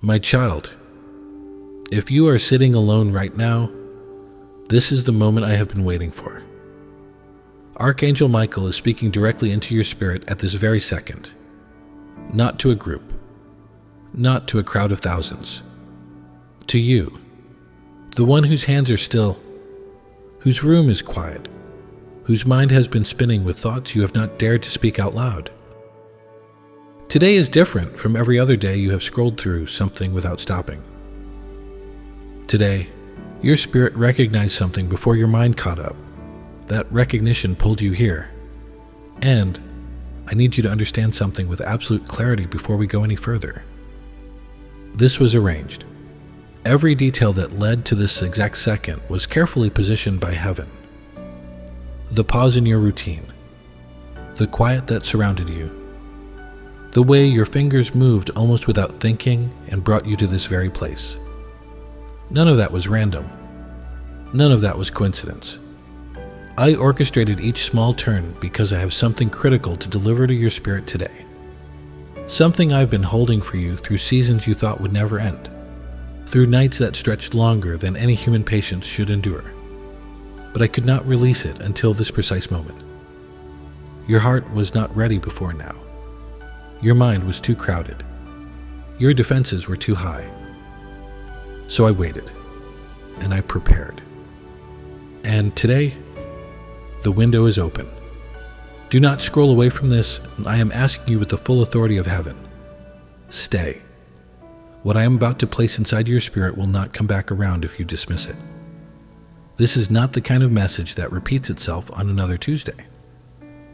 My child, if you are sitting alone right now, this is the moment I have been waiting for. Archangel Michael is speaking directly into your spirit at this very second. Not to a group, not to a crowd of thousands. To you, the one whose hands are still, whose room is quiet, whose mind has been spinning with thoughts you have not dared to speak out loud. Today is different from every other day you have scrolled through something without stopping. Today, your spirit recognized something before your mind caught up. That recognition pulled you here. And I need you to understand something with absolute clarity before we go any further. This was arranged. Every detail that led to this exact second was carefully positioned by heaven. The pause in your routine, the quiet that surrounded you, the way your fingers moved almost without thinking and brought you to this very place. None of that was random. None of that was coincidence. I orchestrated each small turn because I have something critical to deliver to your spirit today. Something I've been holding for you through seasons you thought would never end, through nights that stretched longer than any human patience should endure. But I could not release it until this precise moment. Your heart was not ready before now. Your mind was too crowded. Your defenses were too high. So I waited, and I prepared. And today, the window is open. Do not scroll away from this. I am asking you with the full authority of heaven. Stay. What I am about to place inside your spirit will not come back around if you dismiss it. This is not the kind of message that repeats itself on another Tuesday.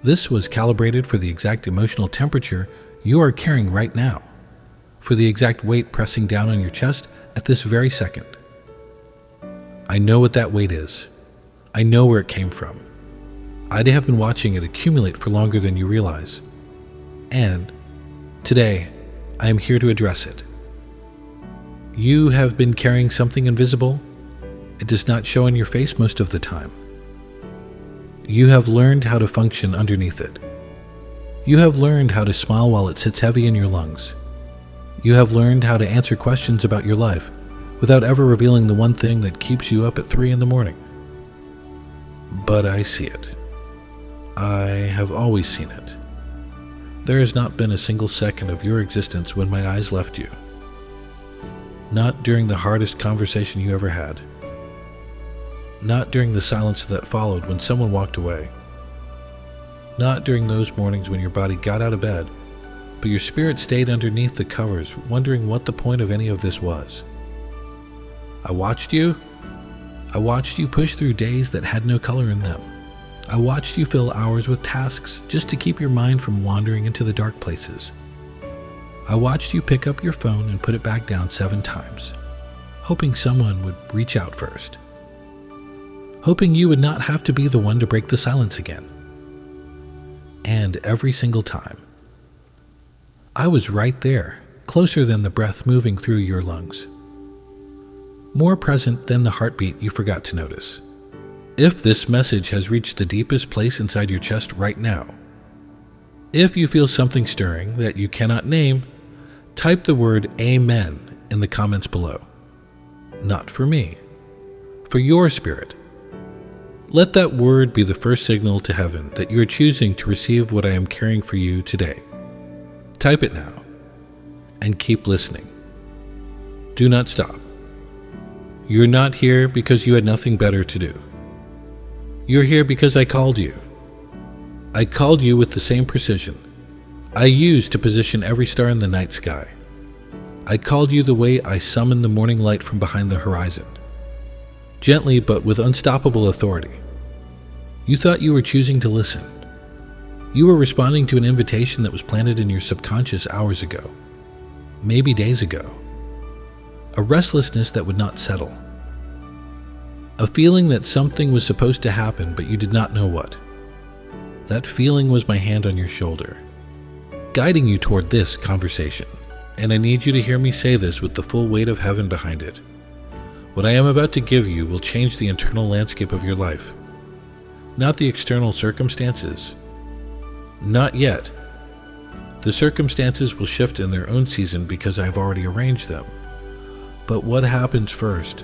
This was calibrated for the exact emotional temperature you are carrying right now, for the exact weight pressing down on your chest at this very second. I know what that weight is. I know where it came from. I have been watching it accumulate for longer than you realize. And today, I am here to address it. You have been carrying something invisible. It does not show on your face most of the time. You have learned how to function underneath it. You have learned how to smile while it sits heavy in your lungs. You have learned how to answer questions about your life without ever revealing the one thing that keeps you up at 3 a.m. But I see it. I have always seen it. There has not been a single second of your existence when my eyes left you. Not during the hardest conversation you ever had. Not during the silence that followed when someone walked away. Not during those mornings when your body got out of bed, but your spirit stayed underneath the covers, wondering what the point of any of this was. I watched you. I watched you push through days that had no color in them. I watched you fill hours with tasks just to keep your mind from wandering into the dark places. I watched you pick up your phone and put it back down 7 times, hoping someone would reach out first. Hoping you would not have to be the one to break the silence again. And every single time, I was right there, closer than the breath moving through your lungs. More present than the heartbeat you forgot to notice. If this message has reached the deepest place inside your chest right now, if you feel something stirring that you cannot name, type the word Amen in the comments below. Not for me, for your spirit. Let that word be the first signal to heaven that you are choosing to receive what I am carrying for you today. Type it now, and keep listening. Do not stop. You're not here because you had nothing better to do. You're here because I called you. I called you with the same precision I used to position every star in the night sky. I called you the way I summoned the morning light from behind the horizon. Gently but with unstoppable authority. You thought you were choosing to listen. You were responding to an invitation that was planted in your subconscious hours ago, maybe days ago. A restlessness that would not settle. A feeling that something was supposed to happen, but you did not know what. That feeling was my hand on your shoulder, guiding you toward this conversation. And I need you to hear me say this with the full weight of heaven behind it. What I am about to give you will change the internal landscape of your life, not the external circumstances. Not yet. The circumstances will shift in their own season because I have already arranged them. But what happens first,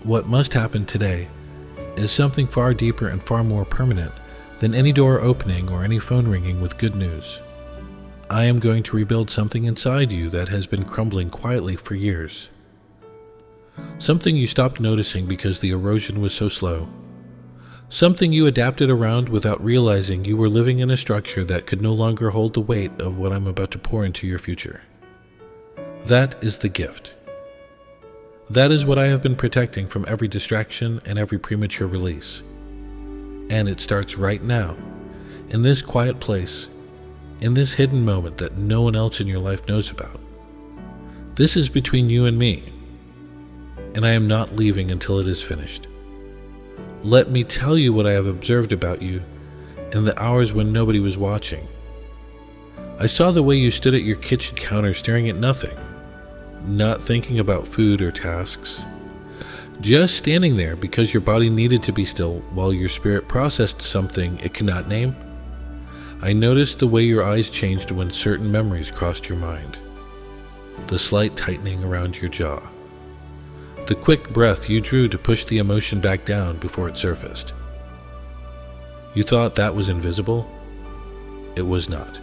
what must happen today, is something far deeper and far more permanent than any door opening or any phone ringing with good news. I am going to rebuild something inside you that has been crumbling quietly for years. Something you stopped noticing because the erosion was so slow. Something you adapted around without realizing you were living in a structure that could no longer hold the weight of what I'm about to pour into your future. That is the gift. That is what I have been protecting from every distraction and every premature release. And it starts right now, in this quiet place, in this hidden moment that no one else in your life knows about. This is between you and me, and I am not leaving until it is finished. Let me tell you what I have observed about you in the hours when nobody was watching. I saw the way you stood at your kitchen counter staring at nothing, not thinking about food or tasks, just standing there because your body needed to be still while your spirit processed something it could not name. I noticed the way your eyes changed when certain memories crossed your mind, the slight tightening around your jaw, the quick breath you drew to push the emotion back down before it surfaced. You thought that was invisible? It was not.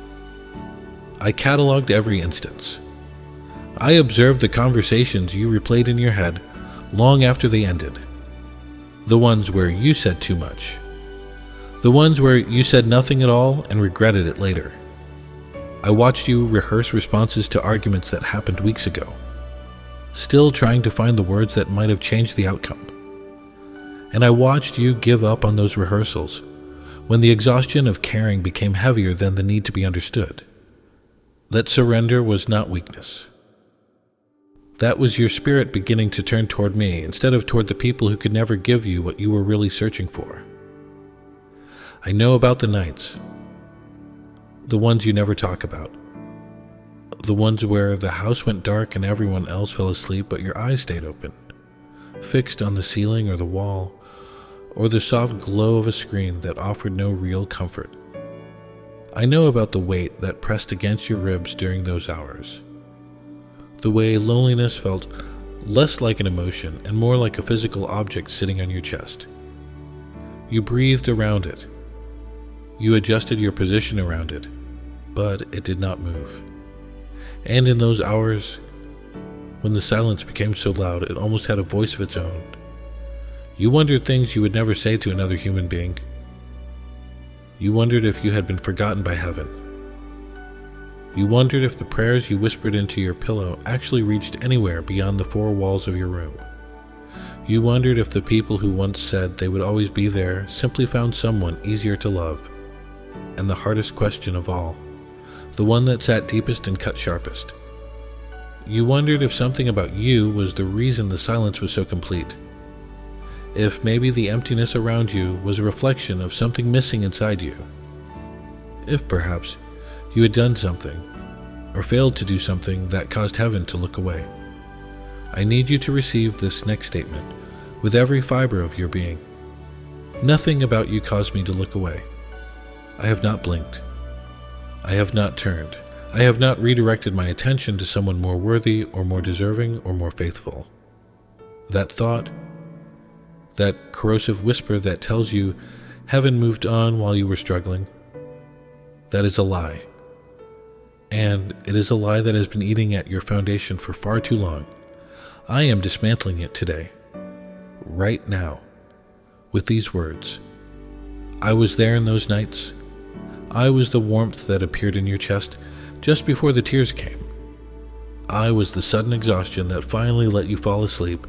I cataloged every instance. I observed the conversations you replayed in your head long after they ended. The ones where you said too much. The ones where you said nothing at all and regretted it later. I watched you rehearse responses to arguments that happened weeks ago, still trying to find the words that might have changed the outcome. And I watched you give up on those rehearsals when the exhaustion of caring became heavier than the need to be understood. That surrender was not weakness. That was your spirit beginning to turn toward me instead of toward the people who could never give you what you were really searching for. I know about the nights, the ones you never talk about, the ones where the house went dark and everyone else fell asleep but your eyes stayed open, fixed on the ceiling or the wall, or the soft glow of a screen that offered no real comfort. I know about the weight that pressed against your ribs during those hours, the way loneliness felt less like an emotion and more like a physical object sitting on your chest. You breathed around it. You adjusted your position around it, but it did not move. And in those hours, when the silence became so loud it almost had a voice of its own, you wondered things you would never say to another human being. You wondered if you had been forgotten by heaven. You wondered if the prayers you whispered into your pillow actually reached anywhere beyond the four walls of your room. You wondered if the people who once said they would always be there simply found someone easier to love. And the hardest question of all, the one that sat deepest and cut sharpest. You wondered if something about you was the reason the silence was so complete. If maybe the emptiness around you was a reflection of something missing inside you. If perhaps you had done something, or failed to do something that caused heaven to look away. I need you to receive this next statement with every fiber of your being. Nothing about you caused me to look away. I have not blinked. I have not turned. I have not redirected my attention to someone more worthy or more deserving or more faithful. That thought, that corrosive whisper that tells you heaven moved on while you were struggling, that is a lie. And it is a lie that has been eating at your foundation for far too long. I am dismantling it today, right now, with these words. I was there in those nights. I was the warmth that appeared in your chest just before the tears came. I was the sudden exhaustion that finally let you fall asleep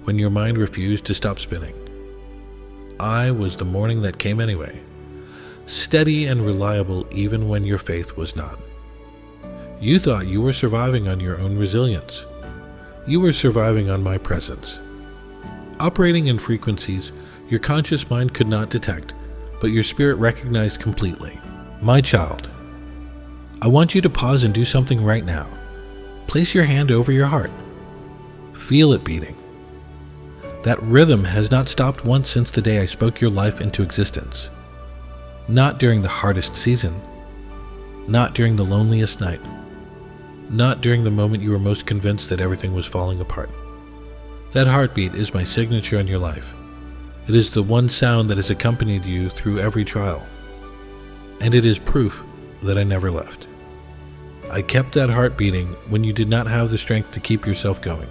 when your mind refused to stop spinning. I was the morning that came anyway, steady and reliable even when your faith was not. You thought you were surviving on your own resilience. You were surviving on my presence. Operating in frequencies your conscious mind could not detect, but your spirit recognized completely. My child, I want you to pause and do something right now. Place your hand over your heart. Feel it beating. That rhythm has not stopped once since the day I spoke your life into existence. Not during the hardest season, Not during the loneliest night. Not during the moment you were most convinced that everything was falling apart. That heartbeat is my signature in your life. It is the one sound that has accompanied you through every trial. And it is proof that I never left. I kept that heart beating when you did not have the strength to keep yourself going.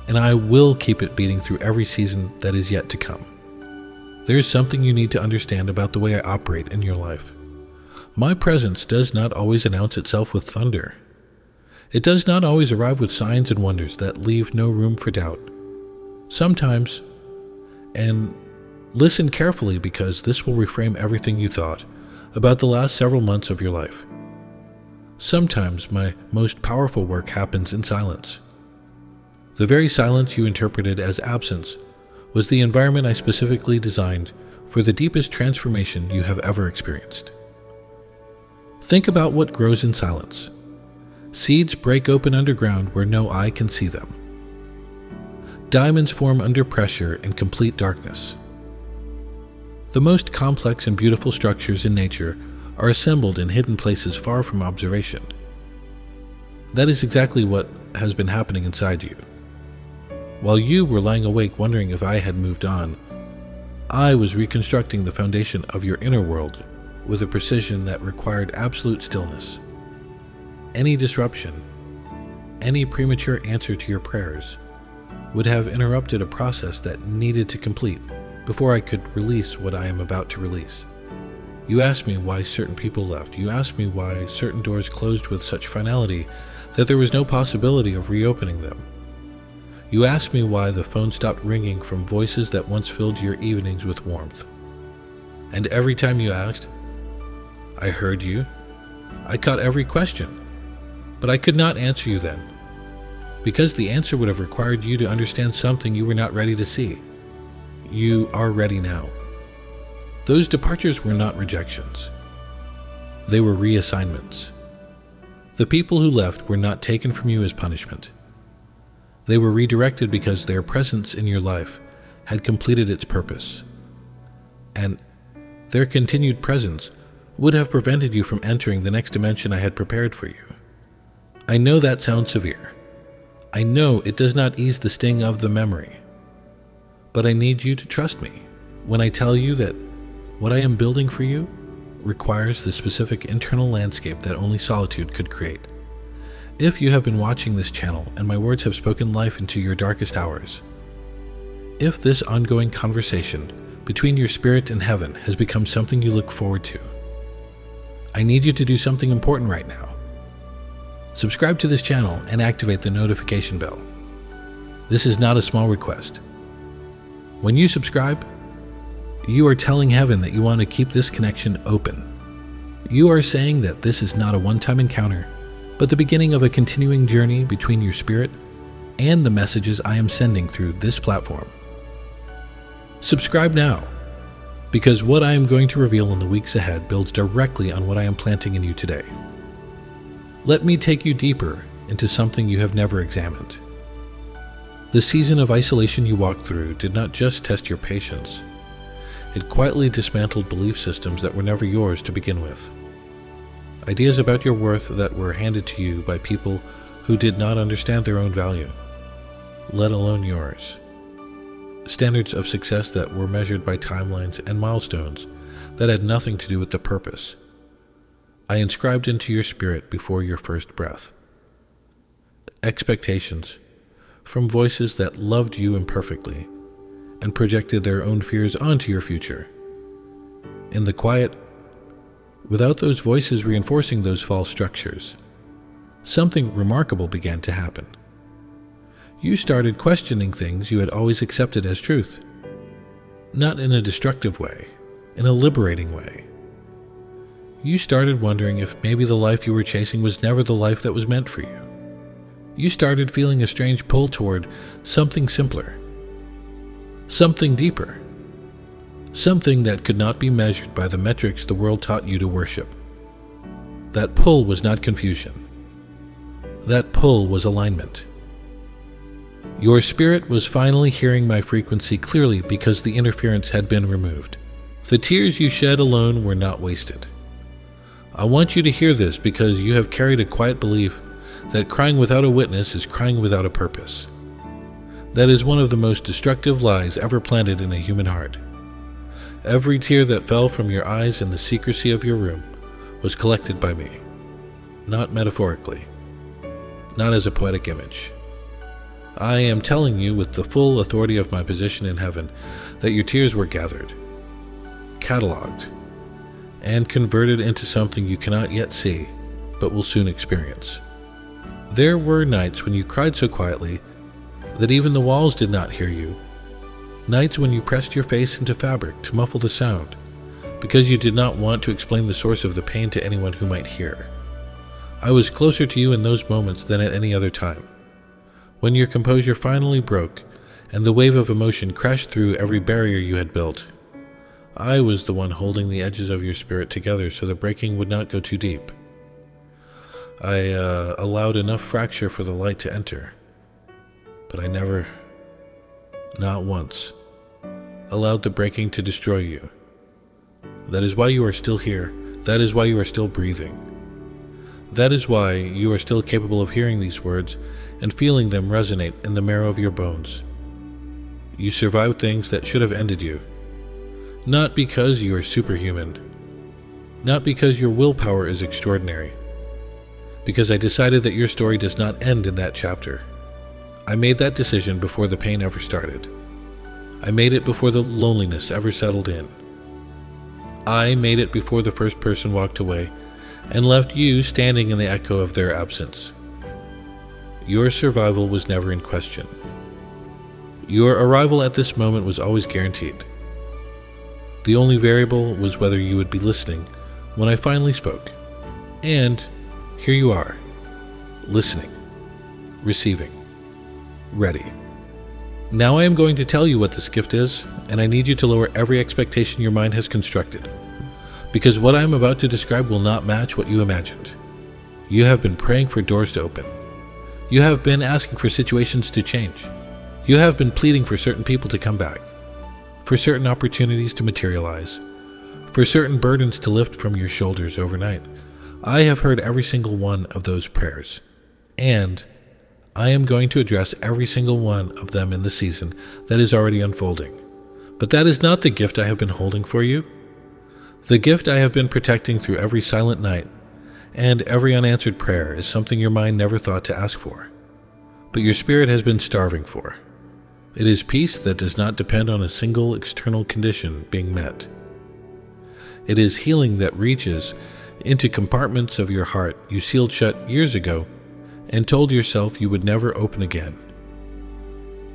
And I will keep it beating through every season that is yet to come. There is something you need to understand about the way I operate in your life. My presence does not always announce itself with thunder. It does not always arrive with signs and wonders that leave no room for doubt. Sometimes, and listen carefully because this will reframe everything you thought about the last several months of your life. Sometimes my most powerful work happens in silence. The very silence you interpreted as absence was the environment I specifically designed for the deepest transformation you have ever experienced. Think about what grows in silence. Seeds break open underground where no eye can see them. Diamonds form under pressure in complete darkness. The most complex and beautiful structures in nature are assembled in hidden places far from observation. That is exactly what has been happening inside you. While you were lying awake wondering if I had moved on, I was reconstructing the foundation of your inner world with a precision that required absolute stillness. Any disruption, any premature answer to your prayers, would have interrupted a process that needed to complete before I could release what I am about to release. You asked me why certain people left. You asked me why certain doors closed with such finality that there was no possibility of reopening them. You asked me why the phone stopped ringing from voices that once filled your evenings with warmth. And every time you asked, I heard you. I caught every question. But I could not answer you then, because the answer would have required you to understand something you were not ready to see. You are ready now. Those departures were not rejections. They were reassignments. The people who left were not taken from you as punishment. They were redirected because their presence in your life had completed its purpose. And their continued presence would have prevented you from entering the next dimension I had prepared for you. I know that sounds severe. I know it does not ease the sting of the memory. But I need you to trust me when I tell you that what I am building for you requires the specific internal landscape that only solitude could create. If you have been watching this channel and my words have spoken life into your darkest hours, if this ongoing conversation between your spirit and heaven has become something you look forward to, I need you to do something important right now. Subscribe to this channel and activate the notification bell. This is not a small request. When you subscribe, you are telling heaven that you want to keep this connection open. You are saying that this is not a one-time encounter, but the beginning of a continuing journey between your spirit and the messages I am sending through this platform. Subscribe now, because what I am going to reveal in the weeks ahead builds directly on what I am planting in you today. Let me take you deeper into something you have never examined. The season of isolation you walked through did not just test your patience. It quietly dismantled belief systems that were never yours to begin with. Ideas about your worth that were handed to you by people who did not understand their own value, let alone yours. Standards of success that were measured by timelines and milestones that had nothing to do with the purpose I inscribed into your spirit before your first breath. Expectations from voices that loved you imperfectly and projected their own fears onto your future. In the quiet, without those voices reinforcing those false structures, something remarkable began to happen. You started questioning things you had always accepted as truth, not in a destructive way, in a liberating way. You started wondering if maybe the life you were chasing was never the life that was meant for you. You started feeling a strange pull toward something simpler, something deeper, something that could not be measured by the metrics the world taught you to worship. That pull was not confusion. That pull was alignment. Your spirit was finally hearing my frequency clearly because the interference had been removed. The tears you shed alone were not wasted. I want you to hear this because you have carried a quiet belief that crying without a witness is crying without a purpose. That is one of the most destructive lies ever planted in a human heart. Every tear that fell from your eyes in the secrecy of your room was collected by me, not metaphorically, not as a poetic image. I am telling you with the full authority of my position in heaven that your tears were gathered, cataloged, and converted into something you cannot yet see, but will soon experience. There were nights when you cried so quietly that even the walls did not hear you. Nights when you pressed your face into fabric to muffle the sound, because you did not want to explain the source of the pain to anyone who might hear. I was closer to you in those moments than at any other time. When your composure finally broke, and the wave of emotion crashed through every barrier you had built, I was the one holding the edges of your spirit together so the breaking would not go too deep. I allowed enough fracture for the light to enter, but I never, not once, allowed the breaking to destroy you. That is why you are still here. That is why you are still breathing. That is why you are still capable of hearing these words and feeling them resonate in the marrow of your bones. You survived things that should have ended you. Not because you are superhuman. Not because your willpower is extraordinary. Because I decided that your story does not end in that chapter. I made that decision before the pain ever started. I made it before the loneliness ever settled in. I made it before the first person walked away and left you standing in the echo of their absence. Your survival was never in question. Your arrival at this moment was always guaranteed. The only variable was whether you would be listening when I finally spoke. And here you are, listening, receiving, ready. Now I am going to tell you what this gift is, and I need you to lower every expectation your mind has constructed, because what I am about to describe will not match what you imagined. You have been praying for doors to open. You have been asking for situations to change. You have been pleading for certain people to come back, for certain opportunities to materialize, for certain burdens to lift from your shoulders overnight. I have heard every single one of those prayers, and I am going to address every single one of them in the season that is already unfolding. But that is not the gift I have been holding for you. The gift I have been protecting through every silent night and every unanswered prayer is something your mind never thought to ask for, but your spirit has been starving for. It is peace that does not depend on a single external condition being met. It is healing that reaches into compartments of your heart you sealed shut years ago and told yourself you would never open again.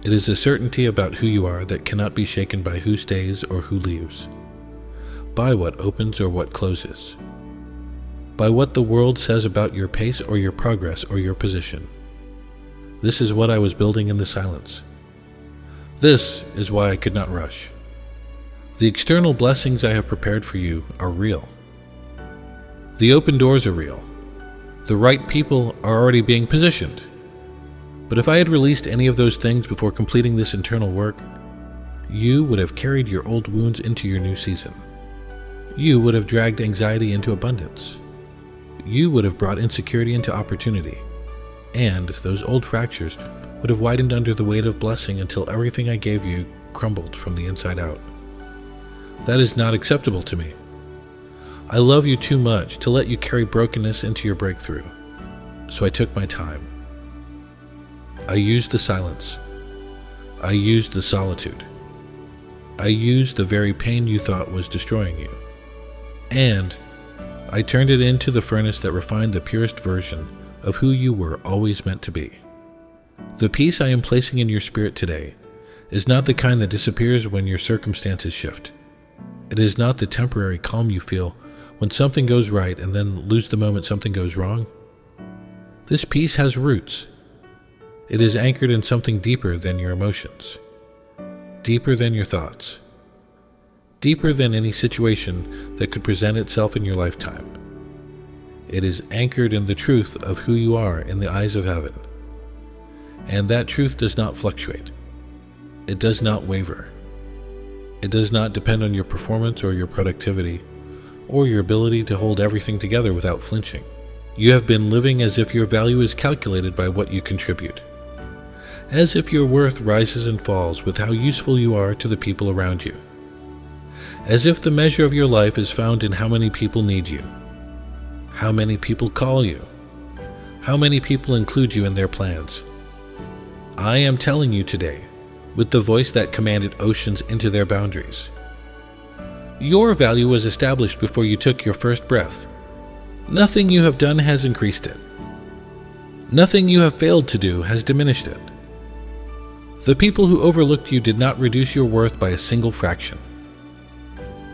It is a certainty about who you are that cannot be shaken by who stays or who leaves, by what opens or what closes, by what the world says about your pace or your progress or your position. This is what I was building in the silence. This is why I could not rush. The external blessings I have prepared for you are real. The open doors are real. The right people are already being positioned. But if I had released any of those things before completing this internal work, you would have carried your old wounds into your new season. You would have dragged anxiety into abundance. You would have brought insecurity into opportunity. And those old fractures would have widened under the weight of blessing until everything I gave you crumbled from the inside out. That is not acceptable to me. I love you too much to let you carry brokenness into your breakthrough. So I took my time. I used the silence. I used the solitude. I used the very pain you thought was destroying you. And I turned it into the furnace that refined the purest version of who you were always meant to be. The peace I am placing in your spirit today is not the kind that disappears when your circumstances shift. It is not the temporary calm you feel when something goes right and then lose the moment something goes wrong. This peace has roots. It is anchored in something deeper than your emotions, deeper than your thoughts, deeper than any situation that could present itself in your lifetime. It is anchored in the truth of who you are in the eyes of heaven. And that truth does not fluctuate. It does not waver. It does not depend on your performance or your productivity, or your ability to hold everything together without flinching. You have been living as if your value is calculated by what you contribute, as if your worth rises and falls with how useful you are to the people around you, as if the measure of your life is found in how many people need you, how many people call you, how many people include you in their plans. I am telling you today, with the voice that commanded oceans into their boundaries, your value was established before you took your first breath. Nothing you have done has increased it. Nothing you have failed to do has diminished it. The people who overlooked you did not reduce your worth by a single fraction.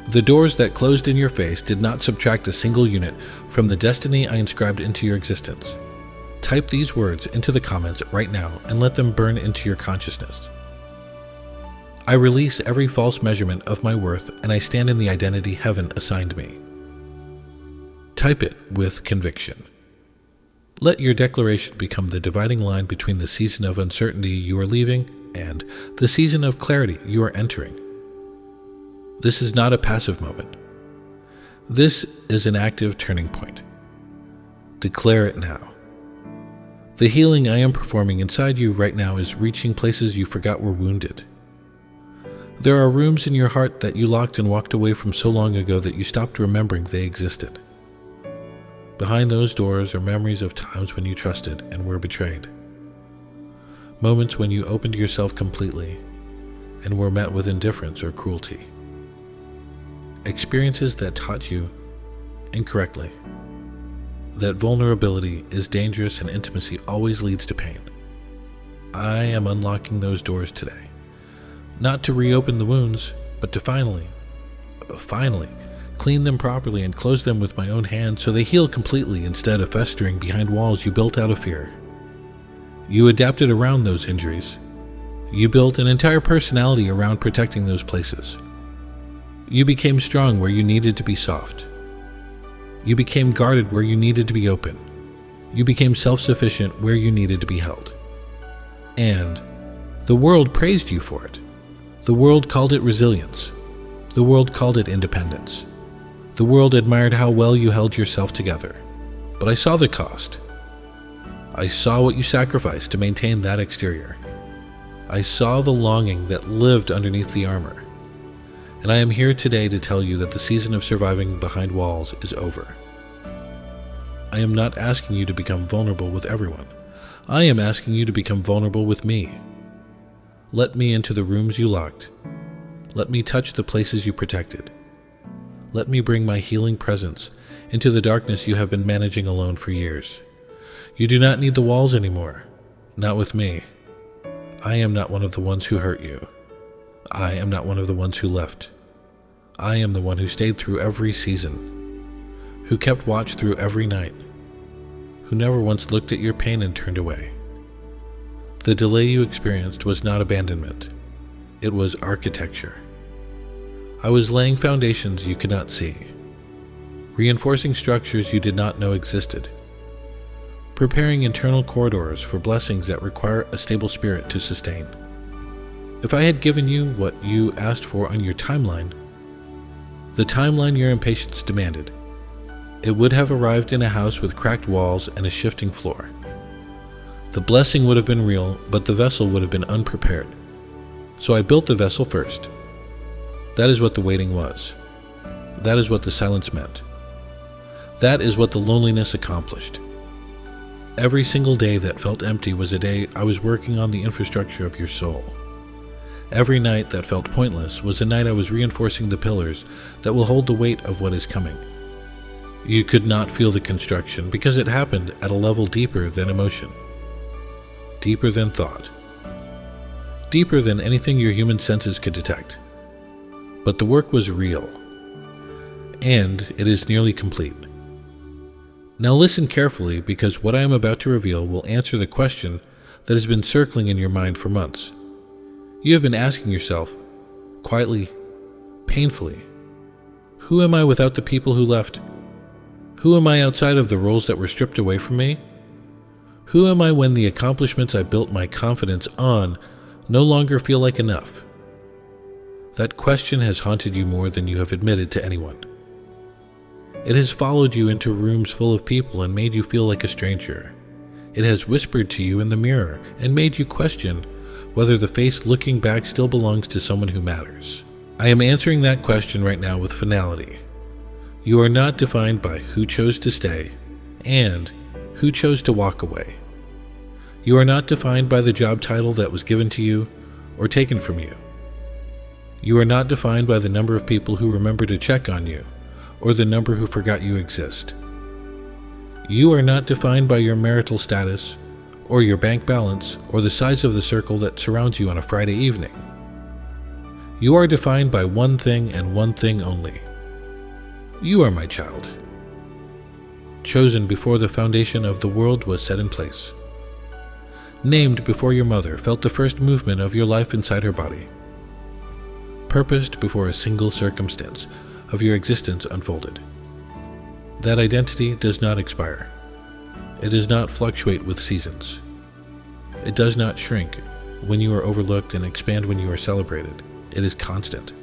The doors that closed in your face did not subtract a single unit from the destiny I inscribed into your existence. Type these words into the comments right now and let them burn into your consciousness. I release every false measurement of my worth, and I stand in the identity heaven assigned me. Type it with conviction. Let your declaration become the dividing line between the season of uncertainty you are leaving and the season of clarity you are entering. This is not a passive moment. This is an active turning point. Declare it now. The healing I am performing inside you right now is reaching places you forgot were wounded. There are rooms in your heart that you locked and walked away from so long ago that you stopped remembering they existed. Behind those doors are memories of times when you trusted and were betrayed. Moments when you opened yourself completely and were met with indifference or cruelty. Experiences that taught you, incorrectly, that vulnerability is dangerous and intimacy always leads to pain. I am unlocking those doors today, not to reopen the wounds, but to finally, clean them properly and close them with my own hands so they heal completely instead of festering behind walls you built out of fear. You adapted around those injuries. You built an entire personality around protecting those places. You became strong where you needed to be soft. You became guarded where you needed to be open. You became self-sufficient where you needed to be held. And the world praised you for it. The world called it resilience. The world called it independence. The world admired how well you held yourself together. But I saw the cost. I saw what you sacrificed to maintain that exterior. I saw the longing that lived underneath the armor. And I am here today to tell you that the season of surviving behind walls is over. I am not asking you to become vulnerable with everyone. I am asking you to become vulnerable with me. Let me into the rooms you locked. Let me touch the places you protected. Let me bring my healing presence into the darkness you have been managing alone for years. You do not need the walls anymore. Not with me. I am not one of the ones who hurt you. I am not one of the ones who left. I am the one who stayed through every season, who kept watch through every night, who never once looked at your pain and turned away. The delay you experienced was not abandonment. It was architecture. I was laying foundations you could not see, reinforcing structures you did not know existed, preparing internal corridors for blessings that require a stable spirit to sustain. If I had given you what you asked for on your timeline, the timeline your impatience demanded, it would have arrived in a house with cracked walls and a shifting floor. The blessing would have been real, but the vessel would have been unprepared. So I built the vessel first. That is what the waiting was. That is what the silence meant. That is what the loneliness accomplished. Every single day that felt empty was a day I was working on the infrastructure of your soul. Every night that felt pointless was a night I was reinforcing the pillars that will hold the weight of what is coming. You could not feel the construction because it happened at a level deeper than emotion, deeper than thought, deeper than anything your human senses could detect. But the work was real, and it is nearly complete. Now listen carefully, because what I am about to reveal will answer the question that has been circling in your mind for months. You have been asking yourself, quietly, painfully, who am I without the people who left? Who am I outside of the roles that were stripped away from me? Who am I when the accomplishments I built my confidence on no longer feel like enough? That question has haunted you more than you have admitted to anyone. It has followed you into rooms full of people and made you feel like a stranger. It has whispered to you in the mirror and made you question whether the face looking back still belongs to someone who matters. I am answering that question right now with finality. You are not defined by who chose to stay and who chose to walk away. You are not defined by the job title that was given to you or taken from you. You are not defined by the number of people who remember to check on you or the number who forgot you exist. You are not defined by your marital status or your bank balance or the size of the circle that surrounds you on a Friday evening. You are defined by one thing and one thing only. You are my child, chosen before the foundation of the world was set in place, named before your mother felt the first movement of your life inside her body, purposed before a single circumstance of your existence unfolded. That identity does not expire. It does not fluctuate with seasons. It does not shrink when you are overlooked and expand when you are celebrated. It is constant.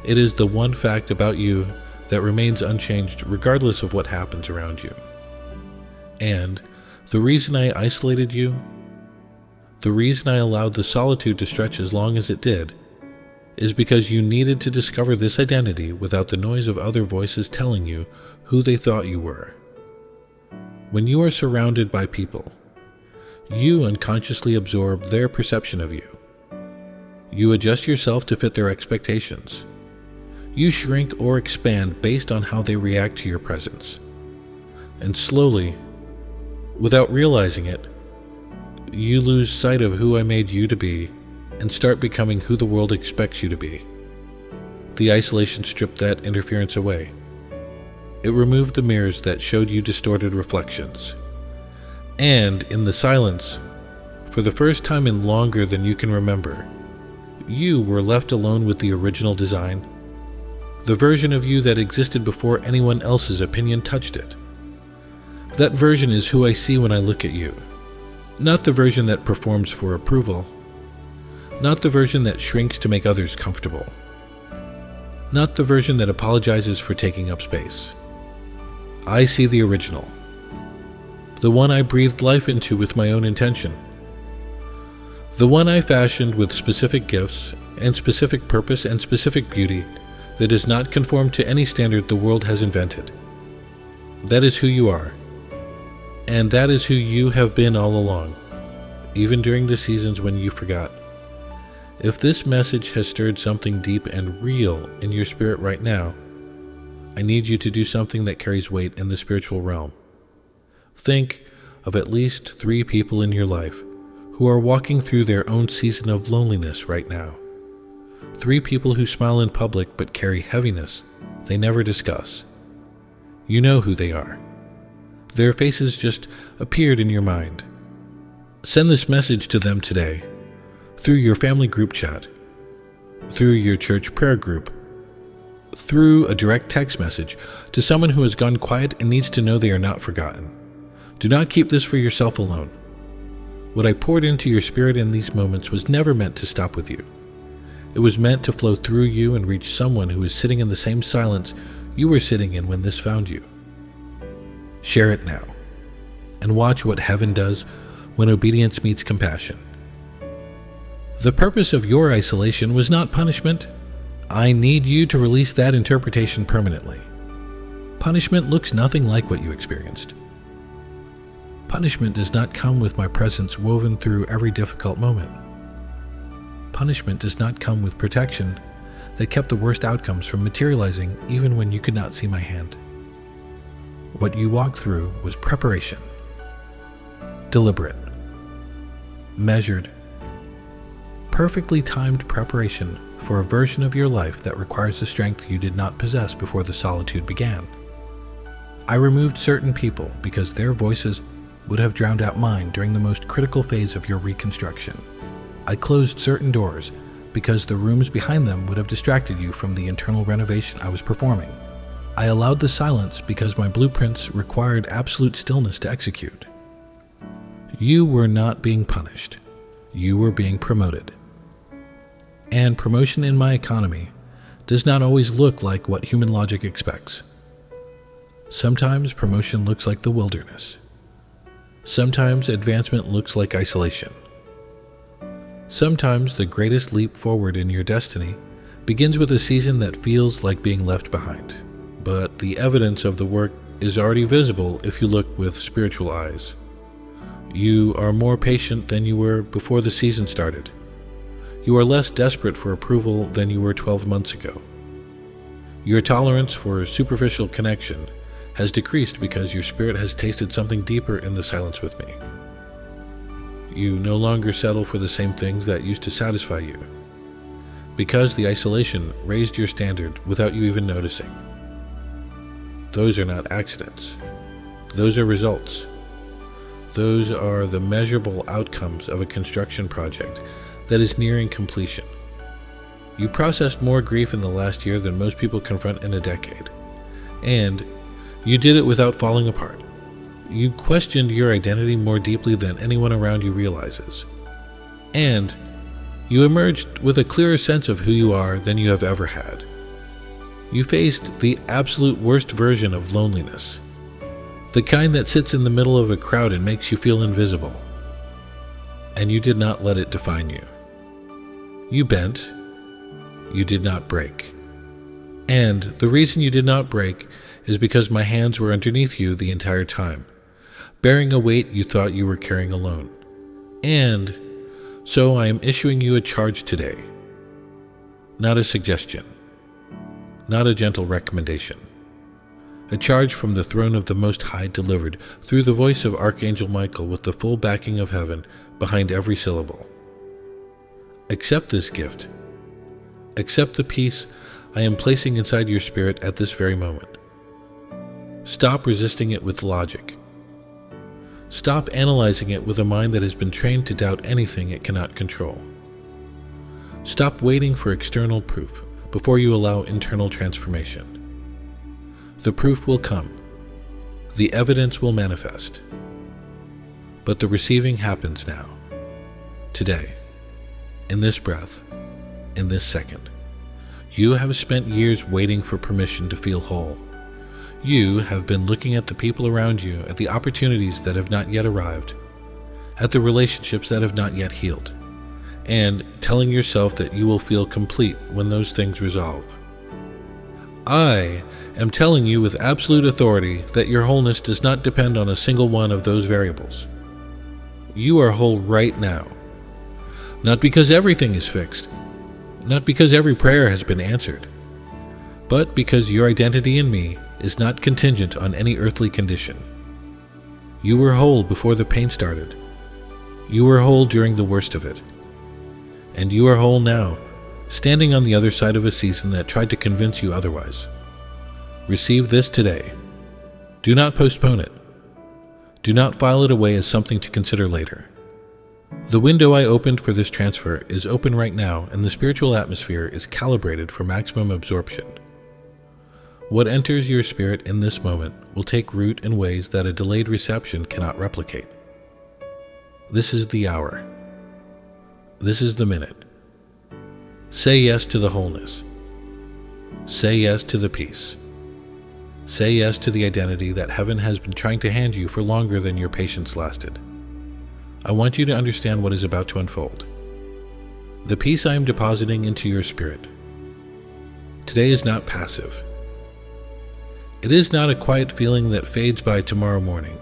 It is the one fact about you that remains unchanged regardless of what happens around you. And the reason I isolated you, the reason I allowed the solitude to stretch as long as it did, is because you needed to discover this identity without the noise of other voices telling you who they thought you were. When you are surrounded by people, you unconsciously absorb their perception of you. You adjust yourself to fit their expectations. You shrink or expand based on how they react to your presence. And slowly, without realizing it, you lose sight of who I made you to be and start becoming who the world expects you to be. The isolation stripped that interference away. It removed the mirrors that showed you distorted reflections. And in the silence, for the first time in longer than you can remember, you were left alone with the original design, the version of you that existed before anyone else's opinion touched it. That version is who I see when I look at you, not the version that performs for approval, not the version that shrinks to make others comfortable, not the version that apologizes for taking up space. I see the original, the one I breathed life into with my own intention, the one I fashioned with specific gifts and specific purpose and specific beauty that does not conform to any standard the world has invented. That is who you are, and that is who you have been all along, even during the seasons when you forgot. If this message has stirred something deep and real in your spirit right now, I need you to do something that carries weight in the spiritual realm. Think of at least 3 people in your life who are walking through their own season of loneliness right now. 3 people who smile in public but carry heaviness they never discuss. You know who they are. Their faces just appeared in your mind. Send this message to them today, through your family group chat, through your church prayer group, through a direct text message to someone who has gone quiet and needs to know they are not forgotten. Do not keep this for yourself alone. What I poured into your spirit in these moments was never meant to stop with you. It was meant to flow through you and reach someone who is sitting in the same silence you were sitting in when this found you. Share it now, and watch what heaven does when obedience meets compassion. The purpose of your isolation was not punishment. I need you to release that interpretation permanently. Punishment looks nothing like what you experienced. Punishment does not come with my presence woven through every difficult moment. Punishment does not come with protection that kept the worst outcomes from materializing even when you could not see my hand. What you walked through was preparation, deliberate, measured, perfectly timed preparation for a version of your life that requires the strength you did not possess before the solitude began. I removed certain people because their voices would have drowned out mine during the most critical phase of your reconstruction. I closed certain doors because the rooms behind them would have distracted you from the internal renovation I was performing. I allowed the silence because my blueprints required absolute stillness to execute. You were not being punished. You were being promoted. And promotion in my economy does not always look like what human logic expects. Sometimes promotion looks like the wilderness. Sometimes advancement looks like isolation. Sometimes the greatest leap forward in your destiny begins with a season that feels like being left behind. But the evidence of the work is already visible if you look with spiritual eyes. You are more patient than you were before the season started. You are less desperate for approval than you were 12 months ago. Your tolerance for superficial connection has decreased because your spirit has tasted something deeper in the silence with me. You no longer settle for the same things that used to satisfy you, because the isolation raised your standard without you even noticing. Those are not accidents. Those are results. Those are the measurable outcomes of a construction project that is nearing completion. You processed more grief in the last year than most people confront in a decade, and you did it without falling apart. You questioned your identity more deeply than anyone around you realizes, and you emerged with a clearer sense of who you are than you have ever had. You faced the absolute worst version of loneliness, the kind that sits in the middle of a crowd and makes you feel invisible, and you did not let it define you. You bent. You did not break. And the reason you did not break is because my hands were underneath you the entire time, bearing a weight you thought you were carrying alone. And so I am issuing you a charge today. Not a suggestion. Not a gentle recommendation. A charge from the throne of the Most High, delivered through the voice of Archangel Michael with the full backing of heaven behind every syllable. Accept this gift. Accept the peace I am placing inside your spirit at this very moment. Stop resisting it with logic. Stop analyzing it with a mind that has been trained to doubt anything it cannot control. Stop waiting for external proof before you allow internal transformation. The proof will come. The evidence will manifest. But the receiving happens now, today, in this breath, in this second. You have spent years waiting for permission to feel whole. You have been looking at the people around you, at the opportunities that have not yet arrived, at the relationships that have not yet healed, and telling yourself that you will feel complete when those things resolve. I am telling you with absolute authority that your wholeness does not depend on a single one of those variables. You are whole right now. Not because everything is fixed, not because every prayer has been answered, but because your identity in me is not contingent on any earthly condition. You were whole before the pain started. You were whole during the worst of it. And you are whole now, standing on the other side of a season that tried to convince you otherwise. Receive this today. Do not postpone it. Do not file it away as something to consider later. The window I opened for this transfer is open right now, and the spiritual atmosphere is calibrated for maximum absorption. What enters your spirit in this moment will take root in ways that a delayed reception cannot replicate. This is the hour. This is the minute. Say yes to the wholeness. Say yes to the peace. Say yes to the identity that heaven has been trying to hand you for longer than your patience lasted. I want you to understand what is about to unfold. The peace I am depositing into your spirit today is not passive. It is not a quiet feeling that fades by tomorrow morning.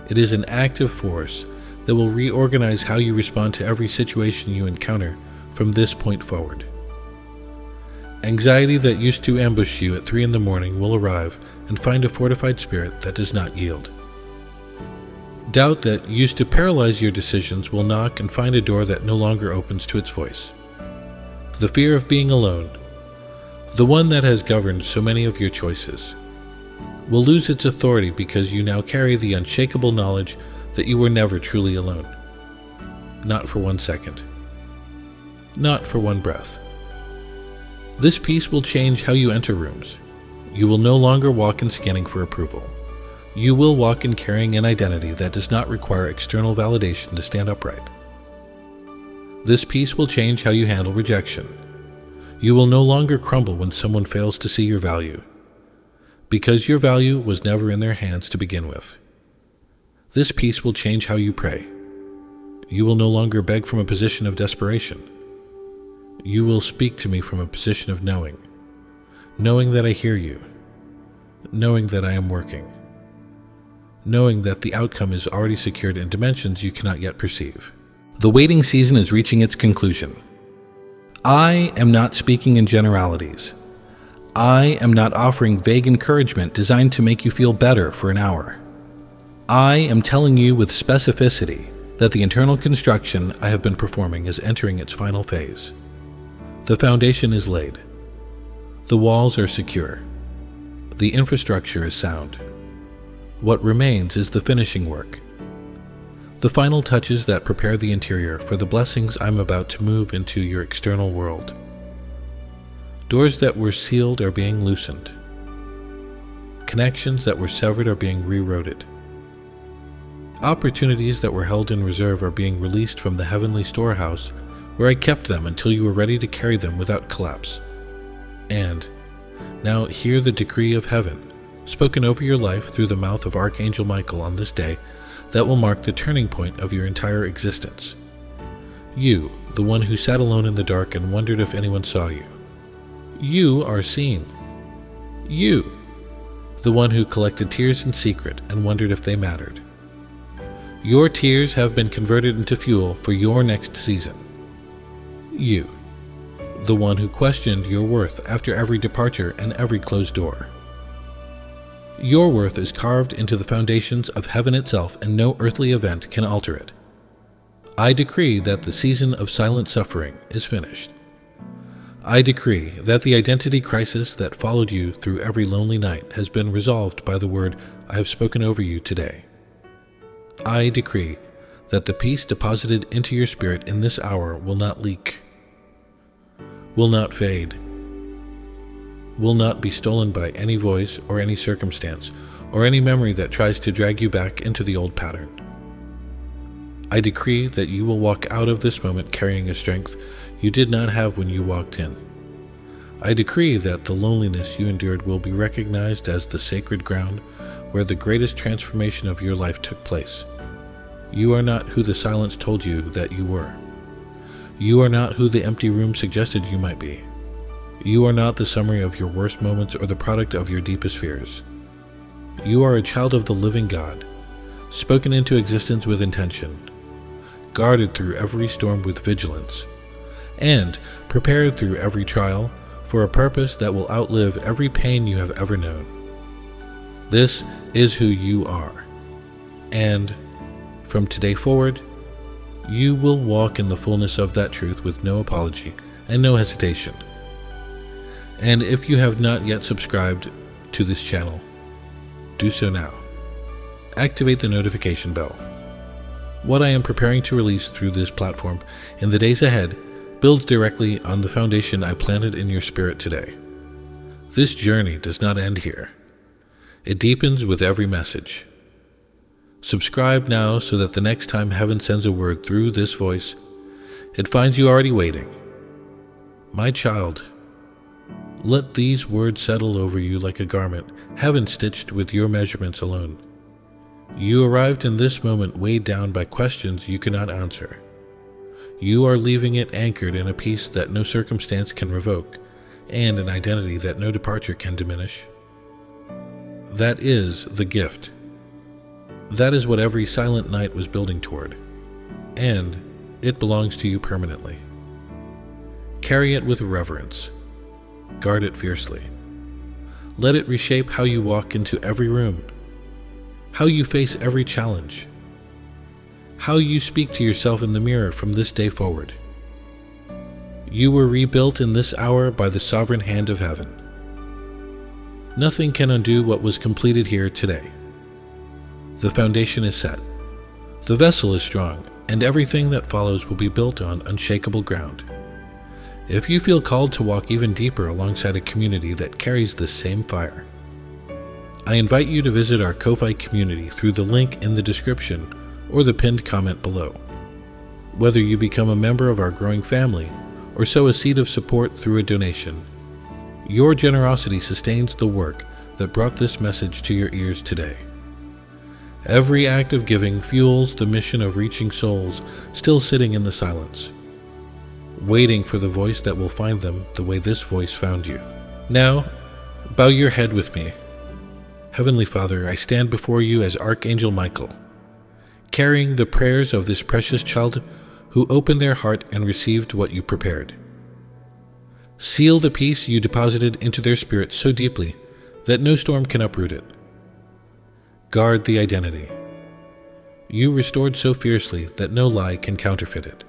It is an active force that will reorganize how you respond to every situation you encounter from this point forward. Anxiety that used to ambush you at 3 a.m. will arrive and find a fortified spirit that does not yield. Doubt that used to paralyze your decisions will knock and find a door that no longer opens to its voice. The fear of being alone, the one that has governed so many of your choices, will lose its authority because you now carry the unshakable knowledge that you were never truly alone. Not for 1 second. Not for 1 breath. This peace will change how you enter rooms. You will no longer walk in scanning for approval. You will walk in carrying an identity that does not require external validation to stand upright. This peace will change how you handle rejection. You will no longer crumble when someone fails to see your value. because your value was never in their hands to begin with. This peace will change how you pray. You will no longer beg from a position of desperation. You will speak to me from a position of knowing that I hear you, knowing that I am working, knowing that the outcome is already secured in dimensions you cannot yet perceive. The waiting season is reaching its conclusion. I am not speaking in generalities. I am not offering vague encouragement designed to make you feel better for an hour. I am telling you with specificity that the internal construction I have been performing is entering its final phase. The foundation is laid. The walls are secure. The infrastructure is sound. What remains is the finishing work. The final touches that prepare the interior for the blessings I'm about to move into your external world. Doors that were sealed are being loosened. Connections that were severed are being rerouted. Opportunities that were held in reserve are being released from the heavenly storehouse where I kept them until you were ready to carry them without collapse. And now hear the decree of heaven, spoken over your life through the mouth of Archangel Michael on this day that will mark the turning point of your entire existence. You, the one who sat alone in the dark and wondered if anyone saw you. You are seen. You, the one who collected tears in secret and wondered if they mattered. Your tears have been converted into fuel for your next season. You, the one who questioned your worth after every departure and every closed door. Your worth is carved into the foundations of heaven itself, and no earthly event can alter it. I decree that the season of silent suffering is finished. I decree that the identity crisis that followed you through every lonely night has been resolved by the word I have spoken over you today. I decree that the peace deposited into your spirit in this hour will not leak, will not fade, will not be stolen by any voice or any circumstance or any memory that tries to drag you back into the old pattern. I decree that you will walk out of this moment carrying a strength you did not have when you walked in. I decree that the loneliness you endured will be recognized as the sacred ground where the greatest transformation of your life took place. You are not who the silence told you that you were. You are not who the empty room suggested you might be. You are not the summary of your worst moments or the product of your deepest fears. You are a child of the living God, spoken into existence with intention, guarded through every storm with vigilance, and prepared through every trial for a purpose that will outlive every pain you have ever known. This is who you are, and from today forward, you will walk in the fullness of that truth with no apology and no hesitation. And if you have not yet subscribed to this channel, do so now. Activate the notification bell. What I am preparing to release through this platform in the days ahead builds directly on the foundation I planted in your spirit today. This journey does not end here. It deepens with every message. Subscribe now so that the next time heaven sends a word through this voice, it finds you already waiting. My child, let these words settle over you like a garment, heaven stitched with your measurements alone. You arrived in this moment weighed down by questions you cannot answer. You are leaving it anchored in a peace that no circumstance can revoke, and an identity that no departure can diminish. That is the gift. That is what every silent night was building toward, and it belongs to you permanently. Carry it with reverence. Guard it fiercely. Let it reshape how you walk into every room, how you face every challenge, how you speak to yourself in the mirror from this day forward. You were rebuilt in this hour by the sovereign hand of heaven. Nothing can undo what was completed here today. The foundation is set. The vessel is strong, and everything that follows will be built on unshakable ground. If you feel called to walk even deeper alongside a community that carries this same fire, I invite you to visit our Ko-Fi community through the link in the description or the pinned comment below. Whether you become a member of our growing family or sow a seed of support through a donation, your generosity sustains the work that brought this message to your ears today. Every act of giving fuels the mission of reaching souls still sitting in the silence, waiting for the voice that will find them the way this voice found you. Now, bow your head with me. Heavenly Father, I stand before you as Archangel Michael, carrying the prayers of this precious child who opened their heart and received what you prepared. Seal the peace you deposited into their spirit so deeply that no storm can uproot it. Guard the identity you restored so fiercely that no lie can counterfeit it.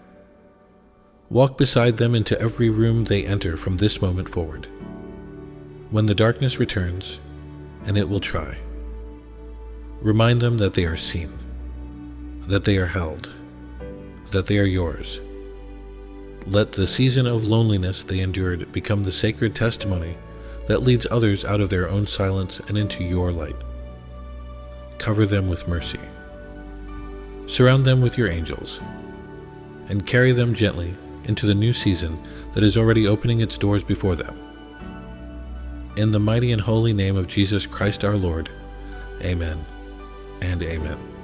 Walk beside them into every room they enter from this moment forward. When the darkness returns, and it will try, remind them that they are seen, that they are held, that they are yours. Let the season of loneliness they endured become the sacred testimony that leads others out of their own silence and into your light. Cover them with mercy. Surround them with your angels, and carry them gently into the new season that is already opening its doors before them. In the mighty and holy name of Jesus Christ our Lord, amen and amen.